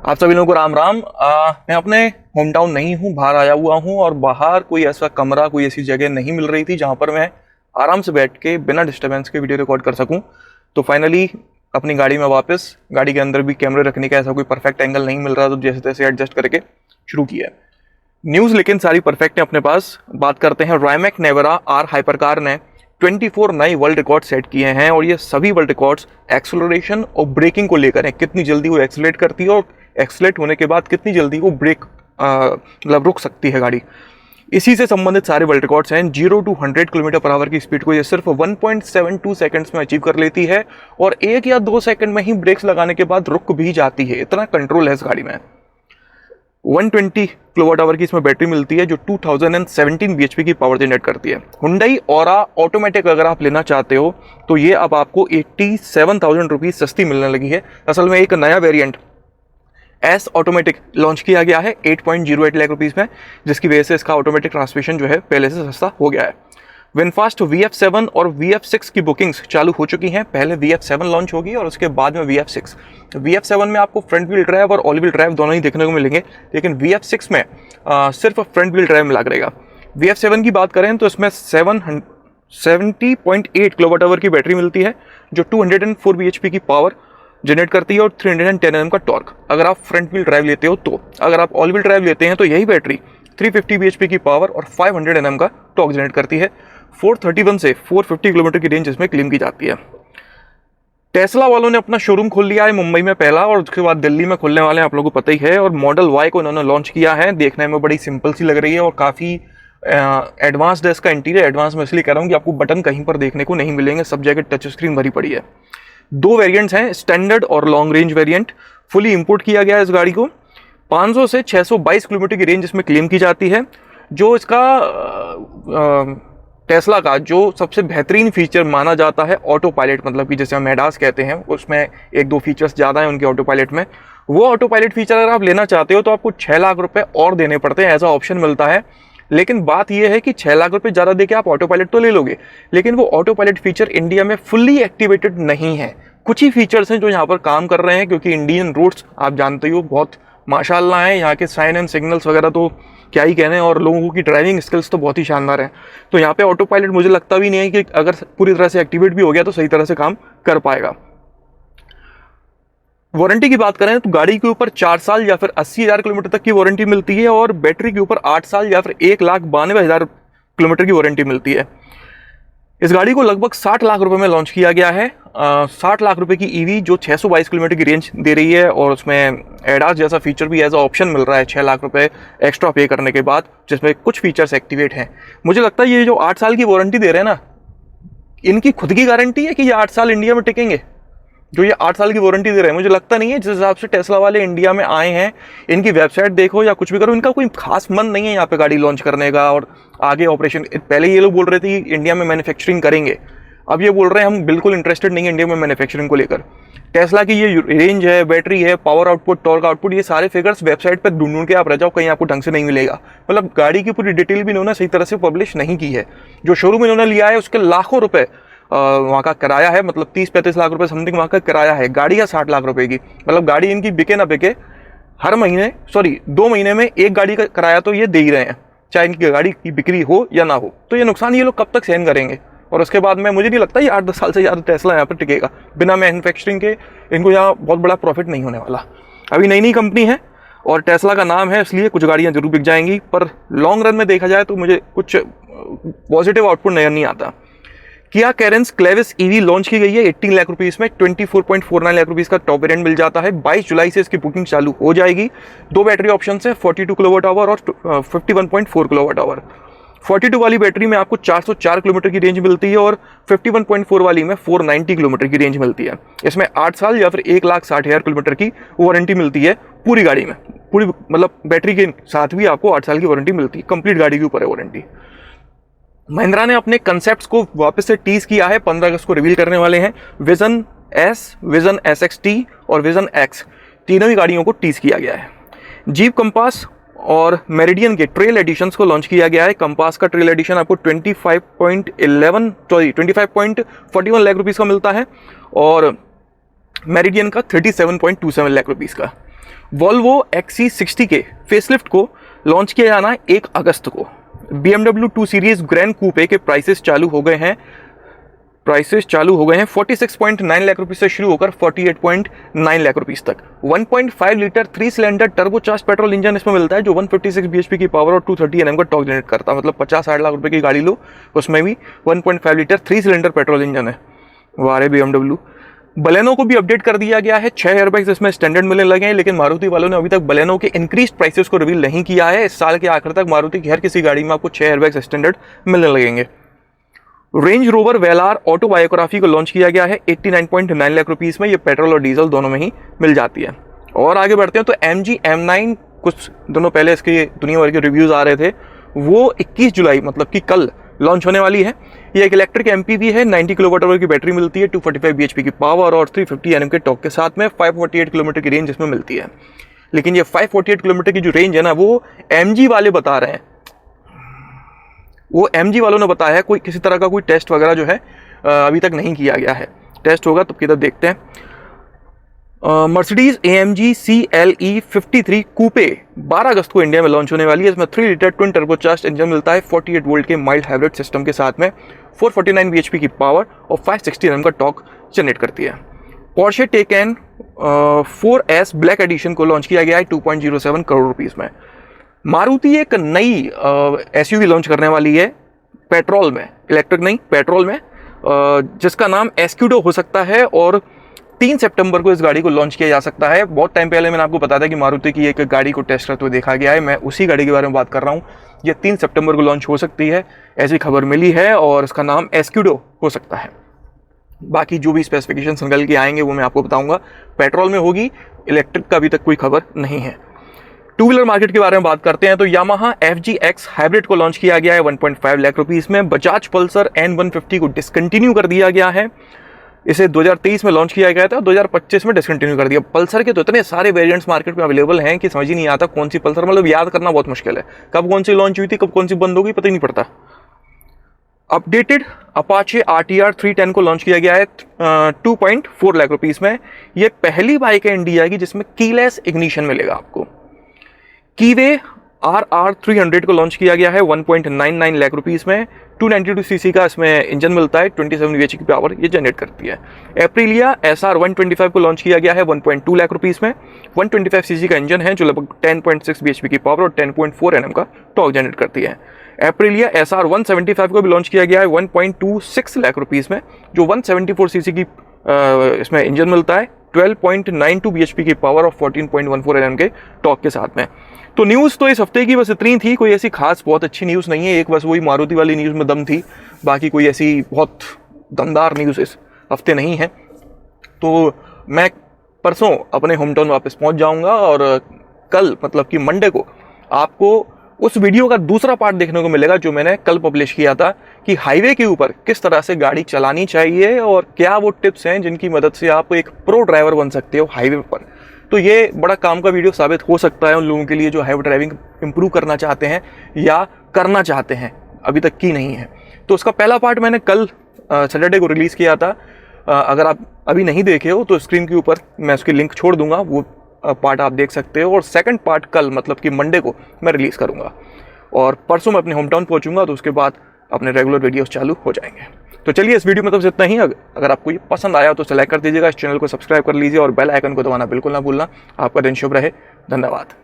आप सभी लोगों को राम राम। मैं अपने होम टाउन नहीं हूँ, बाहर आया हुआ हूँ और बाहर कोई ऐसा कमरा, कोई ऐसी जगह नहीं मिल रही थी जहाँ पर मैं आराम से बैठ के बिना डिस्टर्बेंस के वीडियो रिकॉर्ड कर सकूँ। तो फाइनली अपनी गाड़ी में वापस, गाड़ी के अंदर भी कैमरे रखने का ऐसा कोई परफेक्ट एंगल नहीं मिल रहा, तो जैसे तैसे एडजस्ट करके शुरू किया है। न्यूज़ लेकिन सारी परफेक्ट है अपने पास। बात करते हैं, रायमैक नेवरा आर हाइपरकार ने 24 नए वर्ल्ड रिकॉर्ड सेट किए हैं और ये सभी वर्ल्ड रिकॉर्ड्स एक्सेलरेशन और ब्रेकिंग को लेकर हैं। कितनी जल्दी वो एक्सेलरेट करती है और एक्सेलरेट होने के बाद कितनी जल्दी वो ब्रेक मतलब रुक सकती है गाड़ी, इसी से संबंधित सारे वर्ल्ड रिकॉर्ड्स हैं। 0 to 100 किलोमीटर पर आवर की स्पीड को ये सिर्फ 1.72 सेकंड्स में अचीव कर लेती है और 1 या 2 सेकंड में ही ब्रेक्स लगाने के बाद रुक भी जाती है। इतना कंट्रोल है इस गाड़ी में। 120 किलोवाट आवर की इसमें बैटरी मिलती है जो 2017 bhp की पावर जनरेट करती है। हुंडई ऑरा ऑटोमेटिक अगर आप लेना चाहते हो तो ये अब आपको 87,000 रुपीज सस्ती मिलने लगी है। असल में एक नया वेरिएंट एस ऑटोमेटिक लॉन्च किया गया है 8.08 लाख रुपीस में, जिसकी वजह से इसका ऑटोमेटिक ट्रांसमिशन जो है पहले से सस्ता हो गया है। विनफास्ट VF7 और VF6 की बुकिंग्स चालू हो चुकी हैं। पहले VF7 लॉन्च होगी और उसके बाद में VF6। VF7 में आपको फ्रंट व्हील ड्राइव और ऑल व्हील ड्राइव दोनों ही देखने को मिलेंगे, लेकिन VF6 में सिर्फ फ्रंट व्हील ड्राइव मिला करेगा। VF7 की बात करें तो इसमें 70.8 किलोवाट आवर की बैटरी मिलती है जो 204 bhp की पावर जनरेट करती है और 310 Nm का टॉर्क। अगर आप फ्रंट व्हील ड्राइव लेते हो तो, अगर आप ऑल व्हील ड्राइव लेते हैं तो यही बैटरी 350 bhp की पावर और 500 Nm का टॉर्क जनरेट करती है। 431 से 450 किलोमीटर की रेंज इसमें क्लेम की जाती है। टेस्ला वालों ने अपना शोरूम खोल लिया है मुंबई में पहला, और उसके बाद दिल्ली में खोलने वाले हैं, आप लोगों को पता ही है। और मॉडल वाई को इन्होंने लॉन्च किया है। देखने में बड़ी सिंपल सी लग रही है और काफ़ी एडवांस्ड है इसका इंटीरियर। एडवांस में इसलिए कह रहा हूँ कि आपको बटन कहीं पर देखने को नहीं मिलेंगे, सब जगह टच स्क्रीन भरी पड़ी है। 2 वेरिएंट्स हैं, स्टैंडर्ड और long range variant. Fully import किया गया है इस गाड़ी को। 500 से 622 किलोमीटर की रेंज इसमें क्लेम की जाती है। जो इसका टेस्ला का जो सबसे बेहतरीन फीचर माना जाता है ऑटो पायलट, मतलब कि जैसे हम एडास कहते हैं, उसमें 1-2 फीचर्स ज़्यादा हैं उनके ऑटो पायलट में। वो ऑटो पायलट फीचर अगर आप लेना चाहते हो तो आपको 6 लाख रुपए और देने पड़ते हैं, ऐसा ऑप्शन मिलता है। लेकिन बात यह है कि 6 लाख रुपए ज़्यादा देके आप ऑटो पायलट तो ले लोगे, लेकिन वो ऑटो पायलट फीचर इंडिया में फुल्ली एक्टिवेटेड नहीं है। कुछ ही फीचर्स हैं जो यहाँ पर काम कर रहे हैं, क्योंकि इंडियन रोड्स आप जानते हो बहुत माशाल्लाह है। यहाँ के साइन एंड सिग्नल्स वगैरह तो क्या ही कहने, और लोगों की ड्राइविंग स्किल्स तो बहुत ही शानदार है। तो यहाँ पे ऑटो पायलट मुझे लगता भी नहीं है कि अगर पूरी तरह से एक्टिवेट भी हो गया तो सही तरह से काम कर पाएगा। वारंटी की बात करें तो गाड़ी के ऊपर 4 साल या फिर 80,000 किलोमीटर तक की वारंटी मिलती है और बैटरी के ऊपर 8 साल या फिर 1,92,000 किलोमीटर की वारंटी मिलती है। इस गाड़ी को लगभग 60 लाख रुपए में लॉन्च किया गया है। 60 लाख रुपए की ईवी जो 622 किलोमीटर की रेंज दे रही है, और उसमें एडास जैसा फीचर भी एज अ ऑप्शन मिल रहा है 6 लाख रुपए एक्स्ट्रा पे करने के बाद, जिसमें कुछ फीचर्स एक्टिवेट हैं। मुझे लगता है ये जो 8 साल की वारंटी दे रहे हैं ना, इनकी खुद की गारंटी है कि ये 8 साल इंडिया में टिकेंगे। जो ये 8 साल की वारंटी दे रहे हैं, मुझे लगता नहीं है। जिस हिसाब से टेस्ला वाले इंडिया में आए हैं, इनकी वेबसाइट देखो या कुछ भी करो, इनका कोई खास मन नहीं है यहाँ पे गाड़ी लॉन्च करने का और आगे ऑपरेशन। पहले ये लोग बोल रहे थे कि इंडिया में मैन्युफैक्चरिंग करेंगे, अब ये बोल रहे हैं हम बिल्कुल इंटरेस्टेड नहीं है इंडिया में मैन्युफैक्चरिंग को लेकर। टेस्ला की ये रेंज है, बैटरी है, पावर आउटपुट, टॉर्क आउटपुट, ये सारे फिगर्स वेबसाइट पर ढूंढ के आप रह जाओ, कहीं आपको ढंग से नहीं मिलेगा। मतलब गाड़ी की पूरी डिटेल भी इन्होंने सही तरह से पब्लिश नहीं की है। जो शोरूम इन्होंने लिया है उसके लाखों रुपए वहाँ का किराया है, मतलब 30-35 लाख रुपए समथिंग वहाँ का किराया है। गाड़ी का 60 लाख रुपए की, मतलब गाड़ी इनकी बिके ना बिके, हर महीने 2 महीने में एक गाड़ी का किराया तो ये दे ही रहे हैं, चाहे इनकी गाड़ी की बिक्री हो या ना हो। तो ये नुकसान ये लोग कब तक सहन करेंगे? और उसके बाद में मुझे नहीं लगता ये 8-10 साल से ज़्यादा टेस्ला यहाँ पर टिकेगा बिना मैन्युफैक्चरिंग के। इनको यहाँ बहुत बड़ा प्रॉफिट नहीं होने वाला। अभी नई नई कंपनी है और टेस्ला का नाम है, इसलिए कुछ गाड़ियाँ जरूर बिक जाएंगी, पर लॉन्ग रन में देखा जाए तो मुझे कुछ पॉजिटिव आउटपुट नजर नहीं आता। किया कैरेंस क्लेविस ईवी लॉन्च की गई है 18 लाख रुपीस में। 24.49 लाख रुपीस का टॉप वेरिएंट मिल जाता है। 22 जुलाई से इसकी बुकिंग चालू हो जाएगी। 2 बैटरी ऑप्शन है, 42 किलोवाट आवर और 51.4 किलोवाट आवर। 42 वाली बैटरी में आपको 404 किलोमीटर की रेंज मिलती है और 51.4 वाली में 490 किलोमीटर की रेंज मिलती है। इसमें 8 साल या फिर 1,60,000 किलोमीटर की वारंटी मिलती है पूरी गाड़ी में। पूरी मतलब बैटरी के साथ भी आपको 8 साल की वारंटी मिलती है। कंप्लीट गाड़ी के ऊपर है वारंटी। महिंद्रा ने अपने कंसेप्ट्स को वापस से टीज किया है। 15 अगस्त को रिवील करने वाले हैं। विजन एस, विजन SXT और विजन X, तीनों ही गाड़ियों को टीज किया गया है। जीप कंपास और मेरिडियन के ट्रेल एडिशंस को लॉन्च किया गया है। कंपास का ट्रेल एडिशन आपको 25.41 लाख रुपीस का मिलता है और मेरिडियन का 37.27 लाख रुपीस का। वॉल्वो XC60 के फेसलिफ्ट को लॉन्च किया जाना है 1 अगस्त को। BMW 2 सीरीज ग्रैंड कूपे के प्राइसेस चालू हो गए हैं 46.9 लाख रुपए से शुरू होकर 48.9 लाख रुपए तक। 1.5 litre 3 cylinder turbocharge petrol engine इसमें मिलता है जो 156 bhp की पावर और 230 Nm का टॉर्क जनरेट करता है। मतलब 50-60 लाख रुपए की गाड़ी लो उसमें भी 1.5 लीटर 3 सिलेंडर पेट्रोल इंजन है। वारे BMW। बलेनो को भी अपडेट कर दिया गया है, 6 एयरबैग्स इसमें स्टैंडर्ड मिलने लगे हैं, लेकिन मारुति वालों ने अभी तक बलेनो के इंक्रीज प्राइसेस को रिवील नहीं किया है। इस साल के आखिर तक मारुति की हर किसी गाड़ी में आपको 6 एयरबैग्स स्टैंडर्ड मिलने लगेंगे। रेंज रोवर वेलार ऑटो बायोग्राफी को लॉन्च किया गया है 89.9 लाख रुपीस में। ये पेट्रोल और डीजल दोनों में ही मिल जाती है। और आगे बढ़ते हैं तो MG M9 कुछ दिनों पहले इसके दुनिया भर के रिव्यूज आ रहे थे, वो 21 जुलाई मतलब कि कल लॉन्च होने वाली है। ये एक इलेक्ट्रिक MPV है, 90 किलोवाट आवर की बैटरी मिलती है, 245 bhp की पावर और 350 Nm के टॉर्क के साथ में 548 किलोमीटर की रेंज इसमें मिलती है। लेकिन ये 548 किलोमीटर की जो रेंज है ना वो MG वाले बता रहे हैं, वो MG वालों ने बताया है। कोई किसी तरह का कोई टेस्ट वगैरह जो है अभी तक नहीं किया गया है, टेस्ट होगा तब की तब देखते हैं। मर्सिडीज AMG CLE 53 कूपे 12 अगस्त को इंडिया में लॉन्च होने वाली है। इसमें 3 लीटर ट्विन टर्बोचार्ज इंजन मिलता है 48 वोल्ट के माइल्ड हाइब्रिड सिस्टम के साथ में, 449 bhp की पावर और 560 Nm का टॉर्क जनरेट करती है। Porsche taken 4S black edition को लॉन्च किया गया है 2.07 करोड़ रुपीस में। मारुति एक नई SUV लॉन्च करने वाली है पेट्रोल में, इलेक्ट्रिक नहीं पेट्रोल में, जिसका नाम एस्क्यूडो हो सकता है और 3 सितंबर को इस गाड़ी को लॉन्च किया जा सकता है। बहुत टाइम पहले मैंने आपको बताया था कि मारुति की एक गाड़ी को टेस्ट करते हुए देखा गया है, मैं उसी गाड़ी के बारे में बात कर रहा हूँ। ये 3 सितंबर को लॉन्च हो सकती है, ऐसी खबर मिली है और इसका नाम एस्क्यूडो हो सकता है। बाकी जो भी स्पेसिफिकेशन निकल के आएंगे वो मैं आपको बताऊंगा। पेट्रोल में होगी, इलेक्ट्रिक का अभी तक कोई खबर नहीं है। टू व्हीलर मार्केट के बारे में बात करते हैं तो यामाहा FGX हाइब्रिड को लॉन्च किया गया है 1.5 लाख रुपीस में। बजाज पल्सर N150 को डिसकंटिन्यू कर दिया गया है, इसे 2023 में लॉन्च किया गया था, 2025 में डिसकंटिन्यू कर दिया। पल्सर के तो इतने सारे वेरिएंट्स मार्केट में अवेलेबल हैं कि समझ ही नहीं आता कौन सी पल्सर, मतलब याद करना बहुत मुश्किल है कब कौन सी लॉन्च हुई थी कब कौन सी बंद होगी पता ही नहीं पड़ता। अपडेटेड अपाचे RTR 310 को लॉन्च किया गया है 2.4 लाख रुपीस में। ये पहली बाइक है इंडिया की जिसमें कीलेस इग्निशन मिलेगा आपको। कीवे RR 300 को लॉन्च किया गया है 1.99 लाख रुपीस में। 292 सीसी का इसमें इंजन मिलता है, 27 bhp की पावर ये जनरेट करती है। एप्रिलिया SR 125 को लॉन्च किया गया है 1.2 लाख रुपीस में। 125 सीसी का इंजन है जो लगभग 10.6 bhp की पावर और 10.4 Nm का टॉर्क जनरेट करती है। एप्रिलिया SR 175 को भी लॉन्च किया गया है 1.26 लाख रुपीस में, जो 174 सीसी की इसमें इंजन मिलता है, 12.92 bhp की पावर और 14.14 Nm के टॉर्क के साथ में। तो न्यूज़ तो इस हफ्ते की बस इतनी थी, कोई ऐसी खास बहुत अच्छी न्यूज़ नहीं है। एक बस वही मारुति वाली न्यूज़ में दम थी, बाकी कोई ऐसी बहुत दमदार न्यूज़ इस हफ्ते नहीं है। तो मैं परसों अपने होम टाउन वापस पहुंच जाऊंगा और कल मतलब कि मंडे को आपको उस वीडियो का दूसरा पार्ट देखने को मिलेगा जो मैंने कल पब्लिश किया था कि हाईवे के ऊपर किस तरह से गाड़ी चलानी चाहिए और क्या वो टिप्स हैं जिनकी मदद से आप एक प्रो ड्राइवर बन सकते हो हाईवे पर। तो ये बड़ा काम का वीडियो साबित हो सकता है उन लोगों के लिए जो हाईवे ड्राइविंग इंप्रूव करना चाहते हैं या करना चाहते हैं, अभी तक की नहीं है। तो उसका पहला पार्ट मैंने कल सैटरडे को रिलीज़ किया था। अगर आप अभी नहीं देखे हो तो स्क्रीन के ऊपर मैं उसकी लिंक छोड़ दूंगा, वो पार्ट आप देख सकते हो। और सेकंड पार्ट कल मतलब कि मंडे को मैं रिलीज़ करूंगा और परसों मैं अपने होम टाउन पहुँचूंगा, तो उसके बाद अपने रेगुलर वीडियोस चालू हो जाएंगे। तो चलिए इस वीडियो में तो इतना ही। अगर आपको ये पसंद आया तो लाइक कर दीजिएगा, इस चैनल को सब्सक्राइब कर लीजिए और बेल आइकन को दबाना बिल्कुल ना भूलना। आपका दिन शुभ रहे, धन्यवाद।